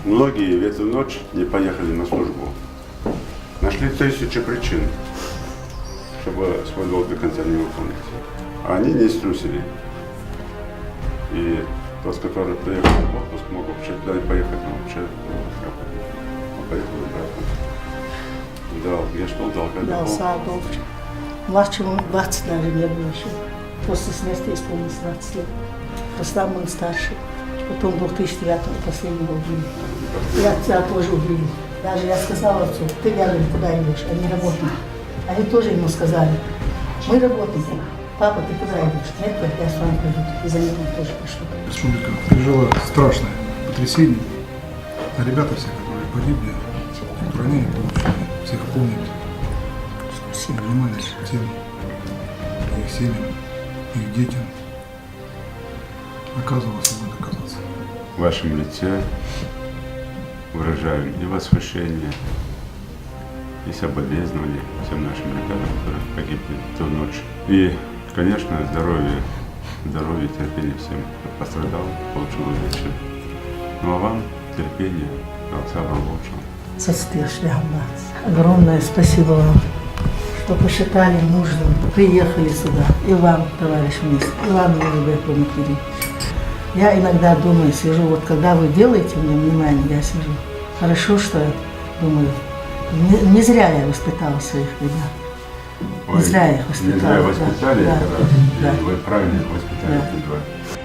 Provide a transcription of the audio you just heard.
Многие в эту ночь не поехали на службу. Нашли тысячи причин, чтобы свой долг до конца не выполнить. А они не струсили. И тот, который приехал в отпуск, мог вообще туда не поехать, но вообще поехал обратно. Дал, где что дал, когда Дал саду. Младшему 20 даже не было еще. После смерти исполнилось 20 лет. Рустам он старший. Потом в 2009 последнего убили. И отца тоже убили. Даже я сказала отцу, ты, говорит, куда идешь? Они работают. Они тоже ему сказали, мы работаем. Папа, ты куда идешь? Нет, я с вами пойду. И за ним он тоже пошел. Республика пережила страшное потрясение. А ребята все, которые погибли, ранения получили, всех помнят. Все внимание тем, их семьям, их детям. Оказывалось, и будет оказаться. В вашем лице выражаем и восхищение, и соболезнования всем нашим ребятам, которые погибли в ту ночь. И, конечно, здоровье и терпение всем, кто пострадал, получил удачу. Ну а вам терпение, всего лучшего. Зацтешли, огромное спасибо вам, что посчитали нужным, приехали сюда. И вам, товарищ министр, и вам, Юрий Дмитриевич. Я иногда думаю, сижу, вот когда вы делаете мне внимание, я сижу. Хорошо, что я думаю, не зря я воспитала своих ребят. Не зря я их воспитала. Не зря воспитали, да, да, да. Вы правильно их воспитали. Да. Да.